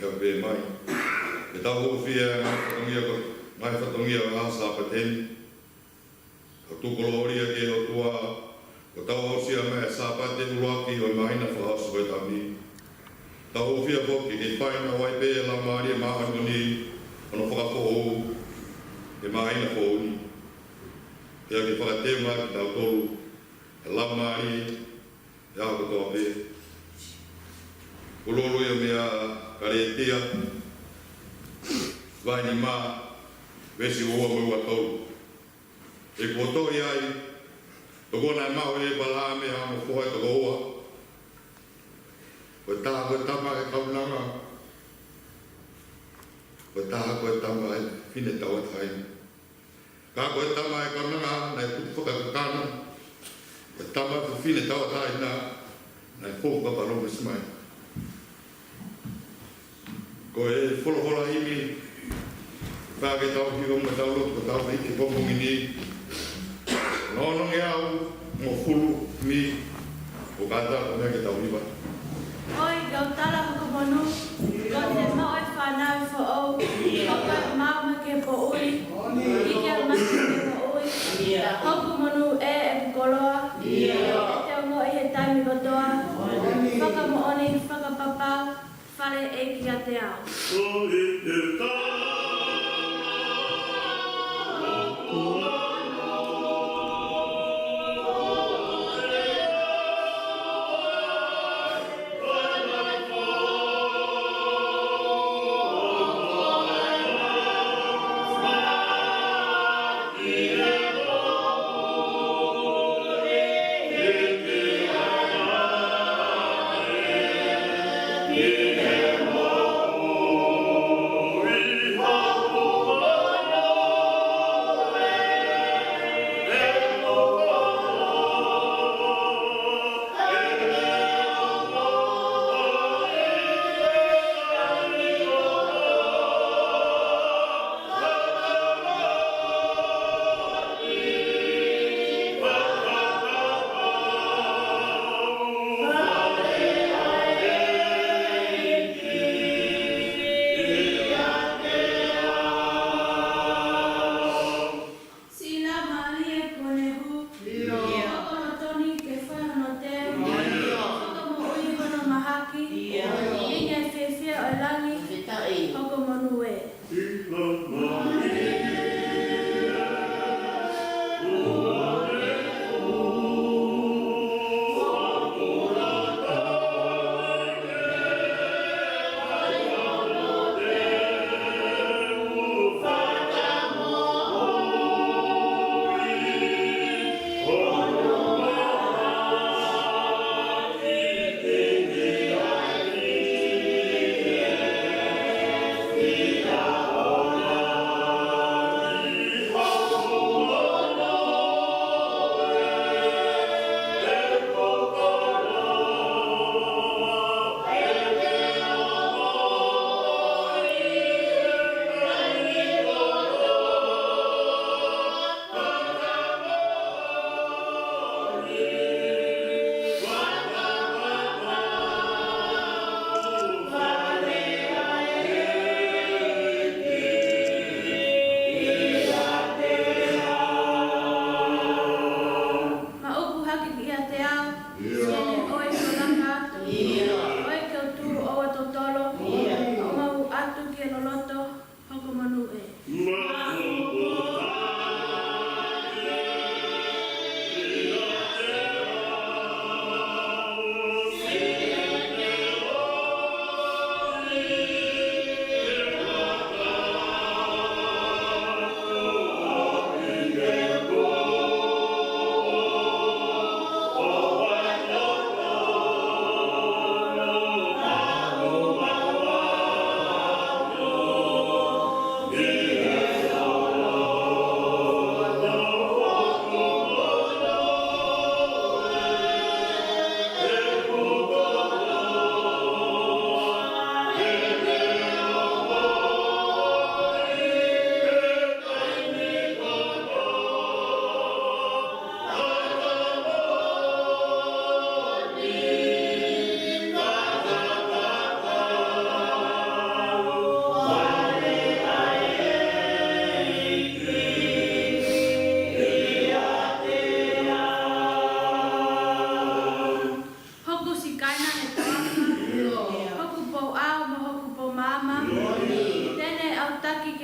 ya be mai. E tau fia mai whatongia asa pateni. Ka tukolori ke o tua, ko tau hosia mea sa pateni ruaki o maina whahasu e tami. Tau fia poki ke whaina wai pe la maari e maa ngoni, ono whakako ou, e maina whauni. Ia ke whakateu mai ki tau tolu, e la maari, e ako toa pe. Ulolu ia mea karetia, vai ni maa, vesi ua mua tolu. E koto iai, toko nai mau e balame ha mo foa toko ua. Koe taha koe tama e kaunanga. Koe taha koe tama e fine tau e taini. Ka koe tama e kaunanga, nai putu whakakakana. Koe tama e fine tau e taina, nai fōka parome smai. Koe e wholohola imi, whake tau ki onga tau lotu, ko tau hiki pokongi ni. Nonongi au, mo fulu mi, o kata o mea ke tau riba. Oi, gau tala hoko monu, gau te mau e whanau fo au, hoka mau me ke po ui, ike au maki ke po ui, hoko monu e kukoloa, e te ongo i he taimi kotoa, whaka mo oni, whaka papau, whare e ki a te au. Yeah.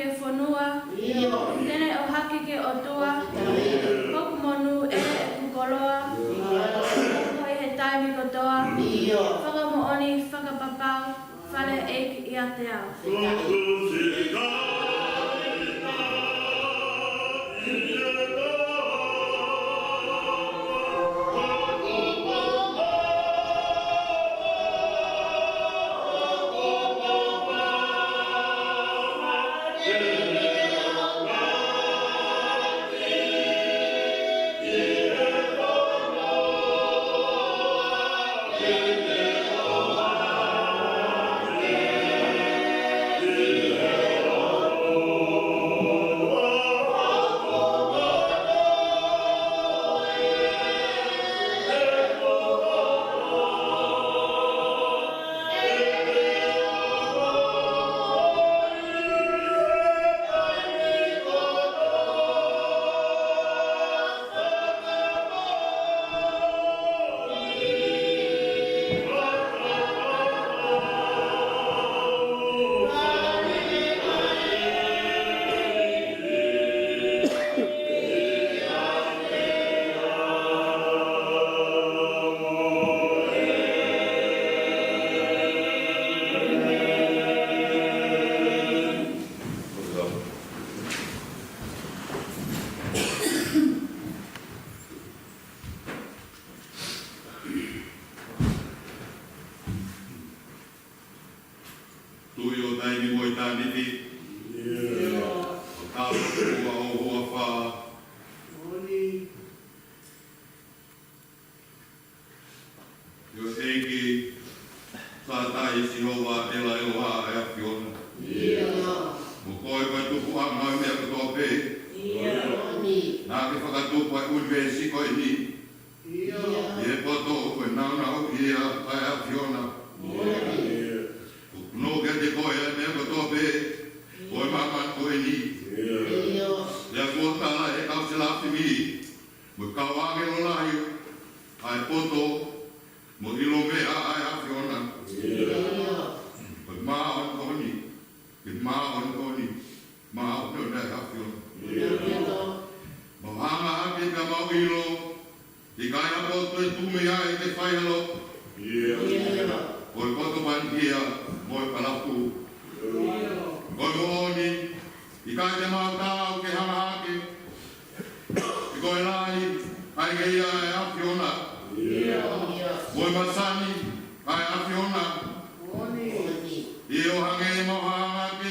ke whanua. Tēnei o hake ke o tua. Hoku monu e kukoloa. Hoi he taimi kotoa. Whakamooni, whakapapau. Whale eiki i ate au.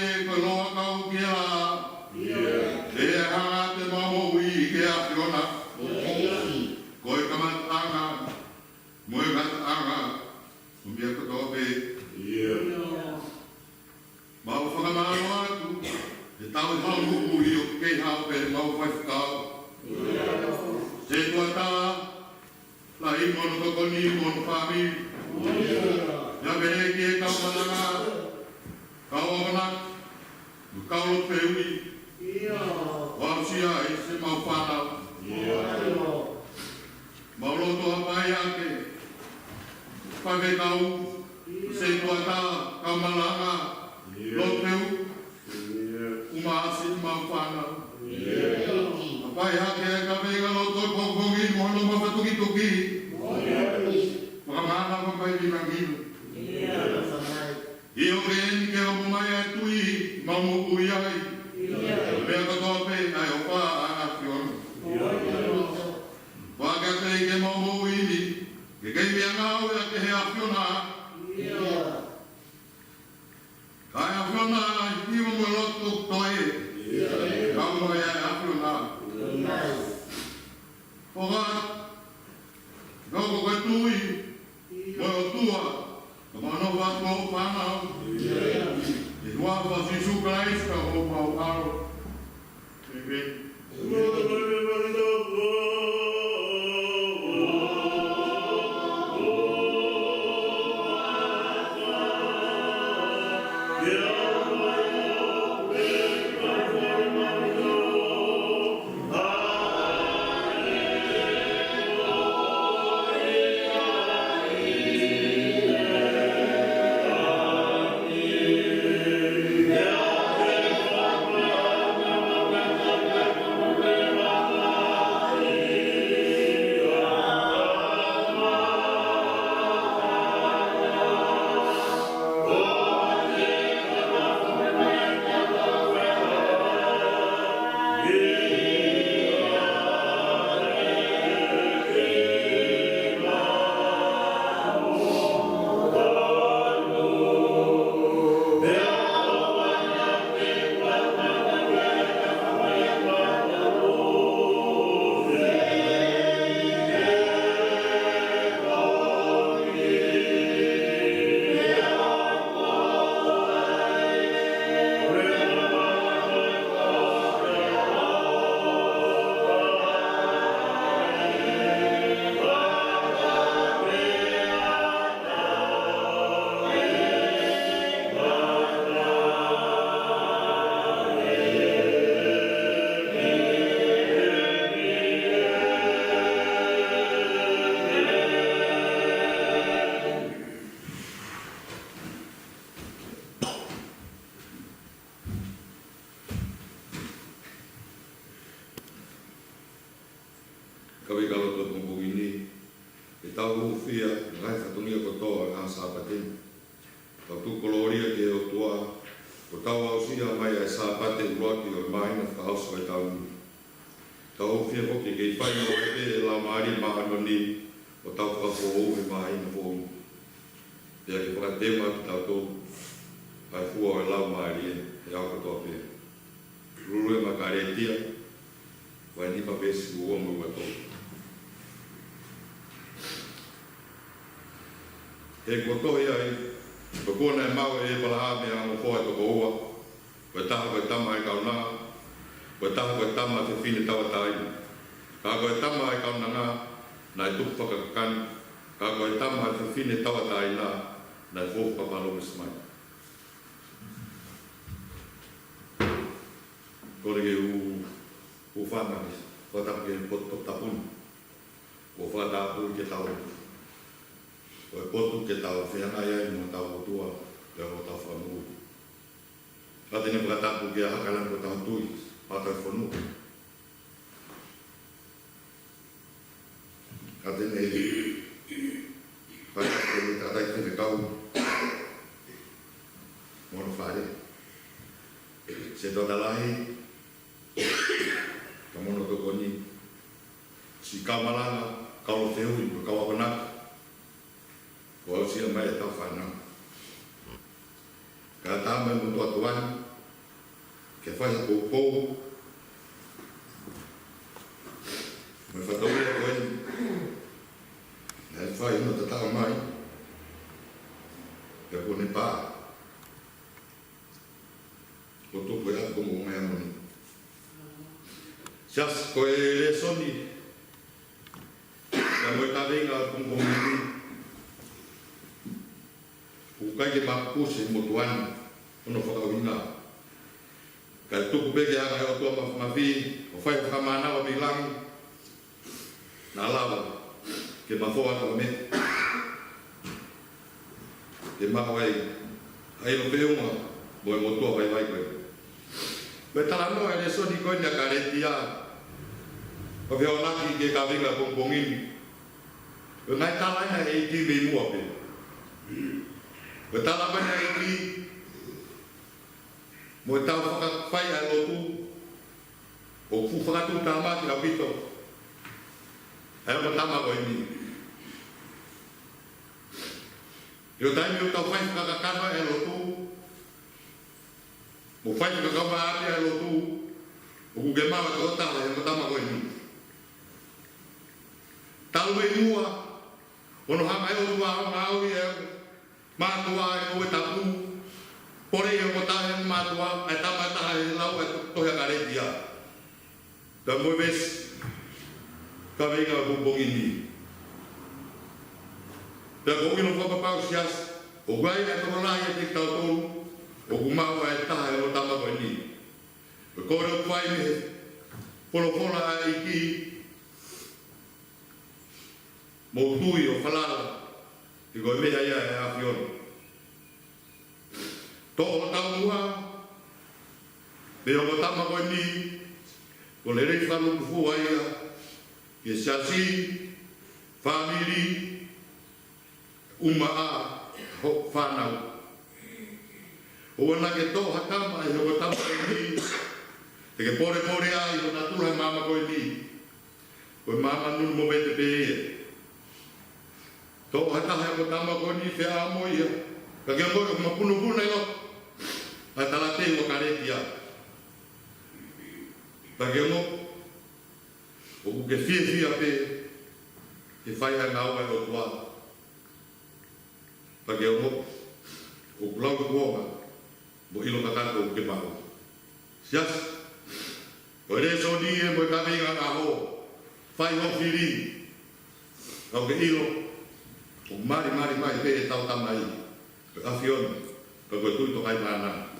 Yeah. kawi kaloto kumbu ini. Kita ufia ngai fatungia kotoa asa patin. Tau tu koloria ke o tua. Ko tau ausia mai ai sa patin luaki o maina whakaosu ai tau ni. Tau ufia hoki ke i whai no e la maari maano ni. O tau whakafo e maina fōmu. Pea ki whakatema ki tau tō. Ai fua o lau maari e au katoa pia. Ruru e makaretia. Vai nipa pesi ua mua tō. E kotohi ai, ko kona e mau e palaha mea o fōi toko ua, ko e taha ko e tama e kauna, ko e taha ko e tama te whine tawa taini. Ka ko e tama e kauna ngā, na e tuku whakakakani, ka ko e tama te whine tawa taina, na e fōku papalo mesmai. Kore ke u whanakis, whatapu ke poto tapuni, o whatapu ke tau. O e potu ke tau whianga iai mo tau otua le o tau whanuu. Kate ne whakatapu ke a hakalan ko tau tui, pata e whanuu. Kate ne whakatapu ke tatai tene kau mono whare. Se tō talahi, ka mono toko ni, si kamalanga, kaulo tehui, kawapanaka. Ko au sia mai e tau whanau. Ka tāma e mutu atuani, ke whai pōpō, me whatauri a koe, e whai ino te tau mai, ke kone pā. Ko tōku e atu komo mai amoni. Sias koe re soni, ka moe tawenga komo mai. Ukai ke mapuse motuani, ono whakawina. Kai tuku peke haka heo tua mawhi, o whai whakamanawa bilangi, na lawa, ke mawhoa ka me. Ke mawai, hai no peunga, mo e motua vai vai koe. Me talanoa e so ni koe nia ka retia, o veo naki ke ka vinga pongpongini. O ngai talaina e iti me mua pe. O tala mana iki, mo tau whakawhai a lotu, o fu whakatu tama ki a pito. Heo mo tama ko ini. Io taimi o tau whai whakakana e lotu, mo whai whakakawa api a lotu, o kuke mawa ko tala e mo tama ko ini. Talu e mua, ono hama e o tua au i e mātua e koe tapu, pore e o tahe mātua, e tamata e lau e tohea karetia. Ka moe ves, ka veinga o kumbongi ni. Ka kongino whakapau sias, o gai e toronai e te tautoru, o kumaua e tahe o tamako ni. Ka kore o kwai me, polo a iki, mo tui o whalala, i koe mea ia e awhiona. Tō o tau mua, me o tama koe ni, ko le rei whanu kufu aia, i e siasi, whamiri, uma a, ho whanau. O wana ke tō hakama e o tama koe ni, te ke pore a i o natula e mama koe ni, koe mama nunu mo me te pe ia. Tō hataha e tama ko ni whea amoia. Ka kia ngoi o mapunu e lo. Ai talate o karetia. Ka kia ngo. O ke fia pe. Ke whai a ngāua e o tua. Ka kia ngo. O kulau ke kuonga. Mo ilo kakato o ke mau. Sias. O re so ni e mo e kawenga ngā ho. Whai ho whiri. Ka ke ilo. O mari pe e tau tamai, pe awhiona, ka koe tui tokai mana.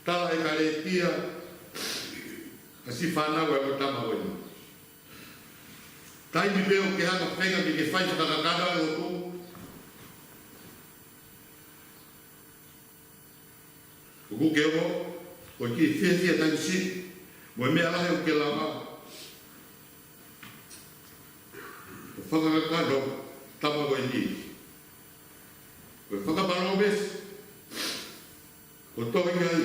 Tala e karetia, ka si whanau e o tama koe. Taimi peo ke hanga whenga ki ke whai whakakakana e o tō. Kuku ke o, o ki whia taimi si, Mo me ala he ke lama. Whakakakado tama ko hindi. Ko whakapano bes. Ko tohi kai.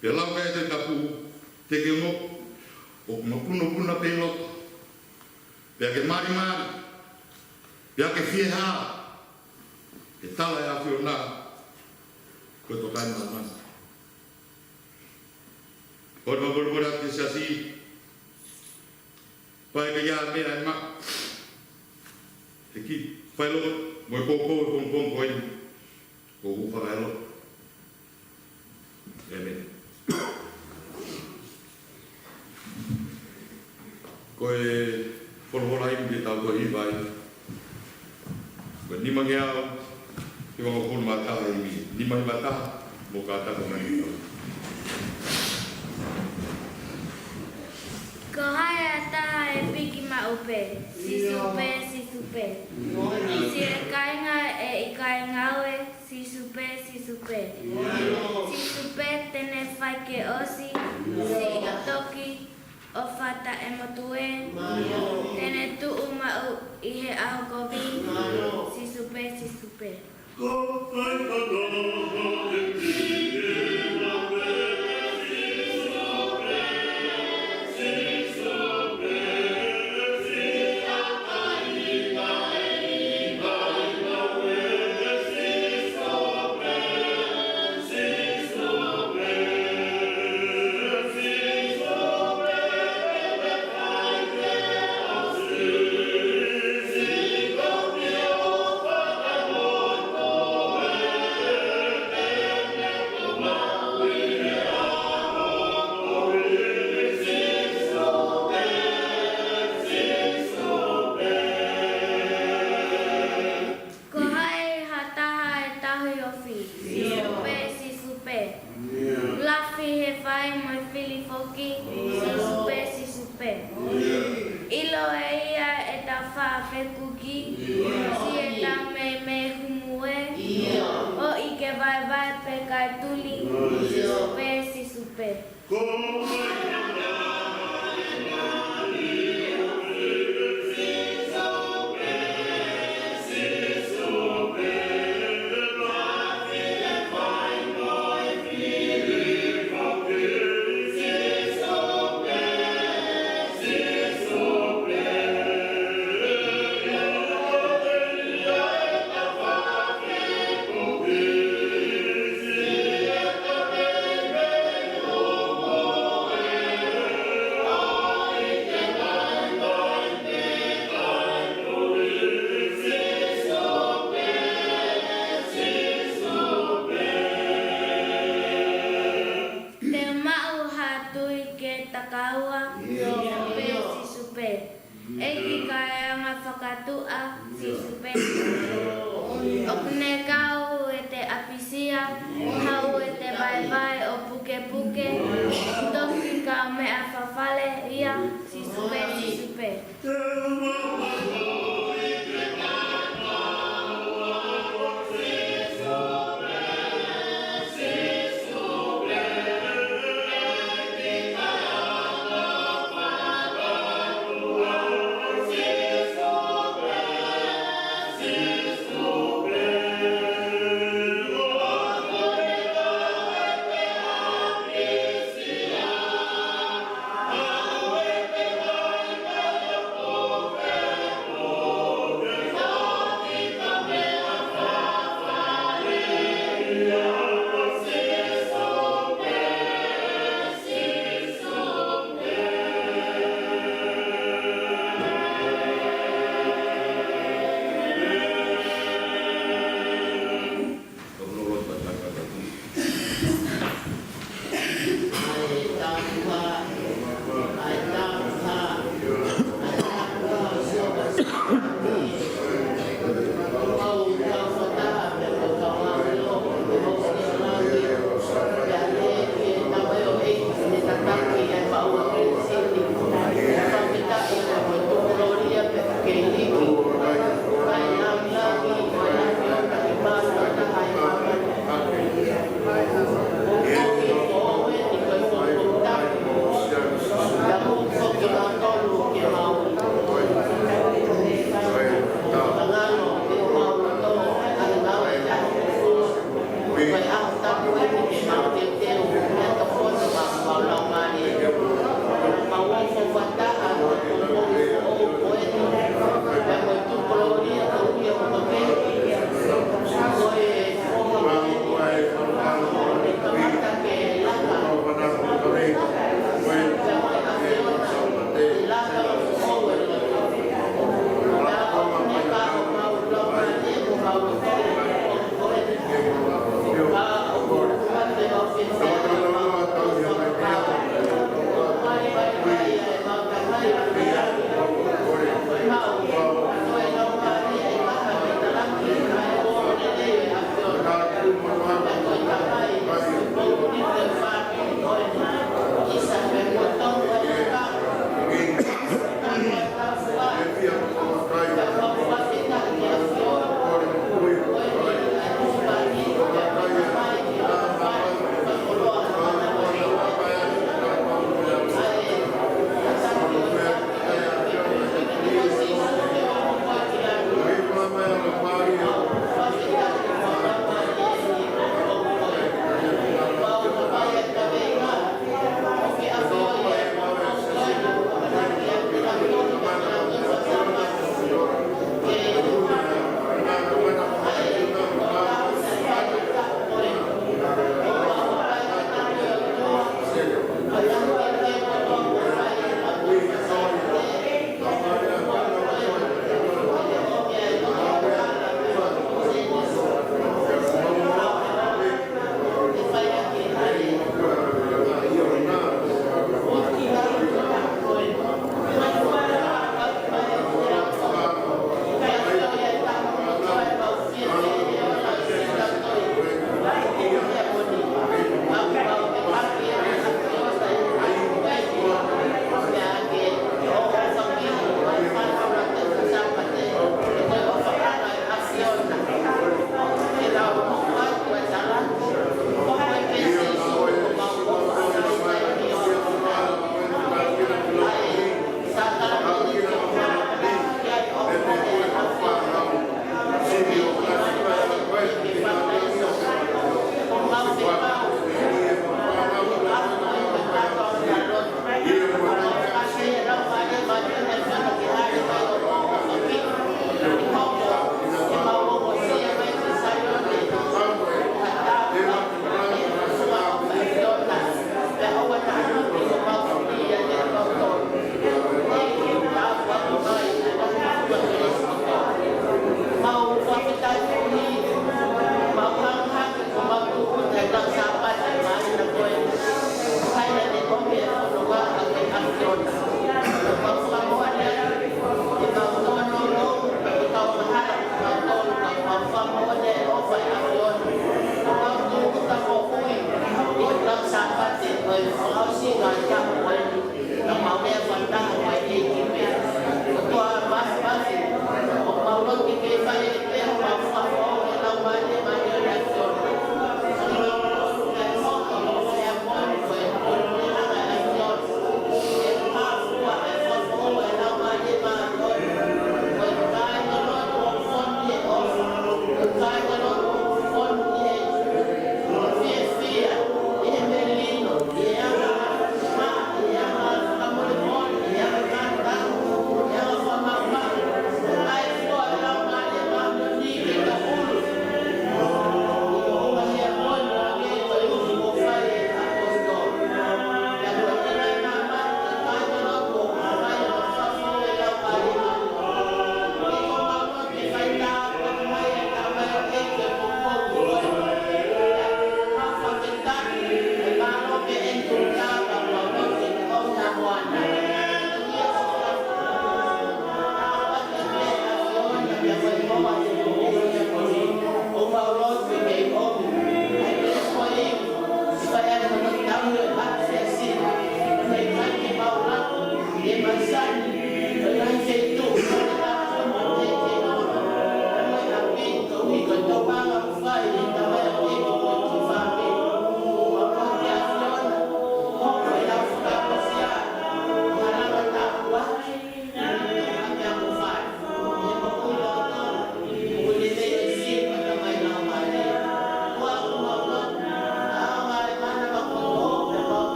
Pe lau kai te tapu. Te ke mo. O mapuna pelot. Pe ake mari. Pe ake whieha. Ke tala e a whiona. Ko to kai mana. Ko te mapura te sasi. Pai ka ia mea e mak. Te ki whaelo, mo e kōkō e kōngkōng koe, ko whakaelo. Amen. Ko e wholohola imi te tau koe hiwai. Ko e nima ngeao, te wako kono mataha imi. Nima i mataha, mo ka tako nani tau. Ko hai a taha e piki ma upe, si supe. Si e kainga e i kainga ue, si supe. Si supe tene whai ke osi, si i toki o whata e motue, tene tuu mau i he aho kovi, si supe. Ko hai a taha e piki ma upe, si supe. Ilo e ia e ta wha whekuki, si e ta me humue, o i ke vai pe kai tuli, si supe.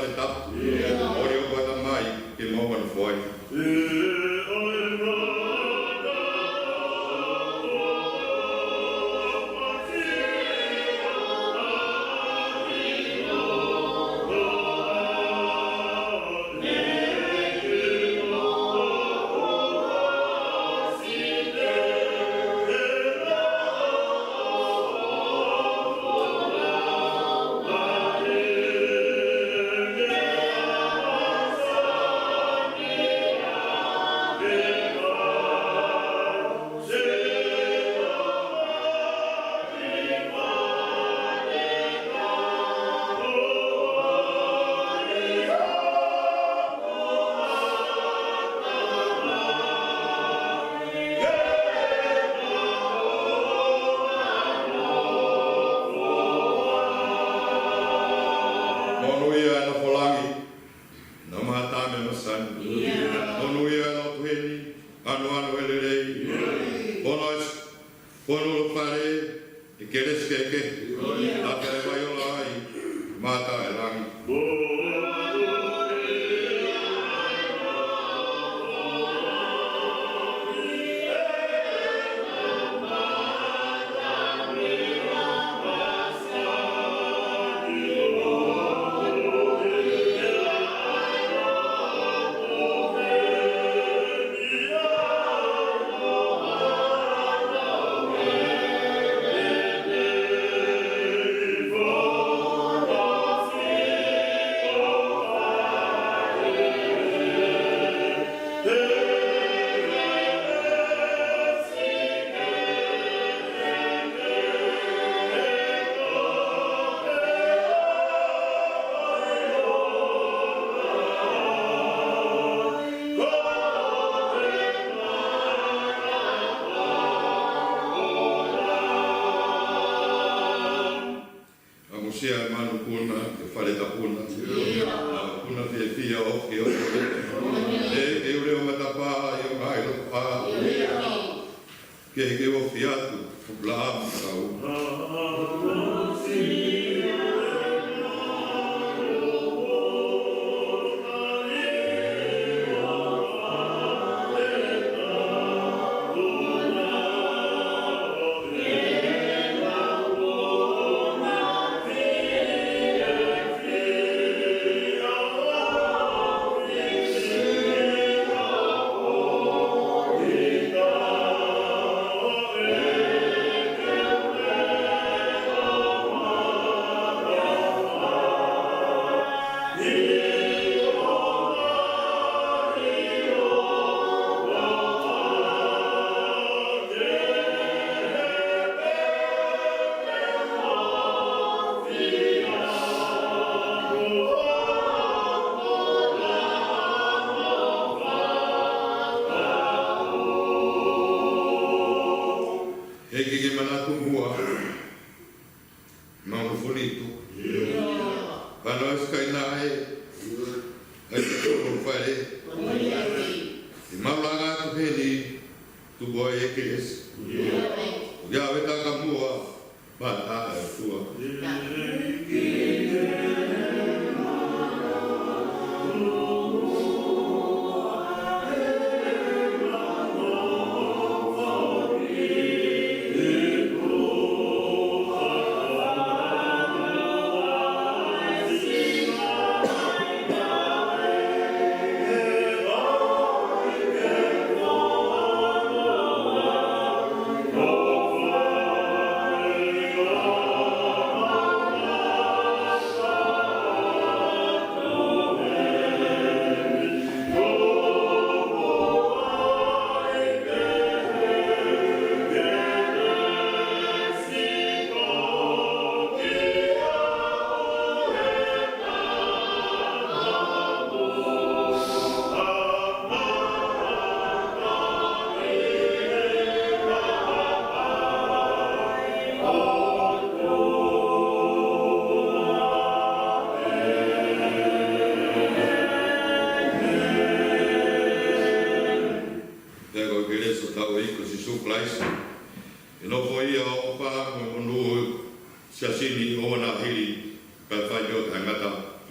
te tapu. Ori o kua tamai ke maua na fuai.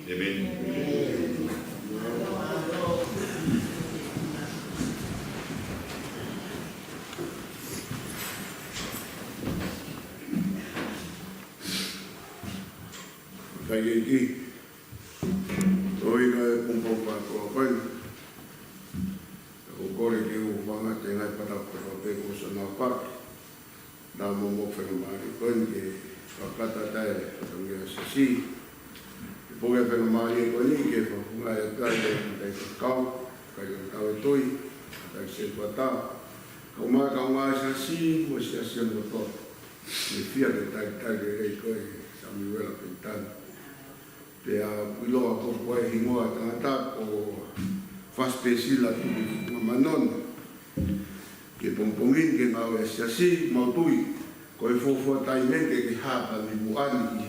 Amen. Kaya iki, oi ka kumpong pa ko kan, o kore ki o wanga te ngai patak ko pe ko sa na park, na mo mo fe mari kan ke pakata tai ko ngia sa si, po ke fe mari ko ni ke ko ngai ka te kau, ka kau toi, ta se pata, ko ma ka ma sa si, mo sia sia no to, ni fia ke tai ke ko sa mi wela pintan. Pea piloa ko koe hingoa tangata o faspesila tu manon ke pompongin ke ngau siasi mautui koe fofo tai menge ke hapa ni muani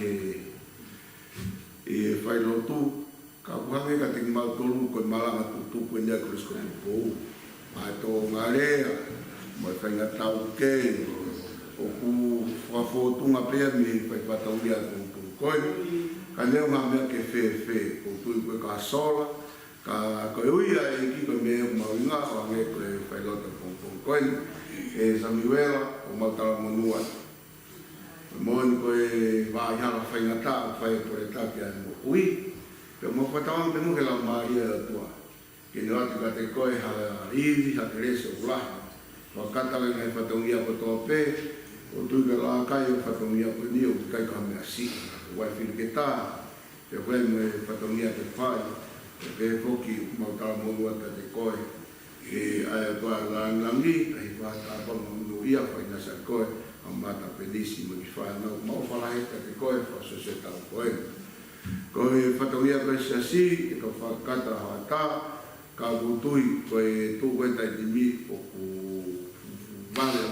e fai lotu ka kuhange ka ting mautulu koe malanga tutu koe nia kris koe pou ma to ngarea mo fai ngatau ke o ku fafotunga pea mi fai pataulia koe kaneo ngā mea ke whewhe, ko tui koe ka sola, ka koe uia e ki koe mea mawinga, o nge koe whailota pongpong koe, e Samiwela, o mautala monua. Moani koe wāihara whaingata, o whai kore tāke a mo ui, pe mo whatawang pe muke lau maria e tua. Ke ni atu ka te koe ha iri, ha te rese o lahi. Wakatawe ngai whatongia po tō pē, o tui ka la kai o whatongia po ni o kai ka mea si. Wai whiru ke tā, te whai me whatongia te whai, te pē whoki mautala monua ta te koe, e aia toa langangi, ai whata pama munu ia whai nasa koe, a mata penisi mo ki whai nau, mau whalahe ka te koe, whaso se tau koe. Koe whatongia koe siasi, e ka whakata hoa tā, ka kutui koe tū koe tai timi, o ku vale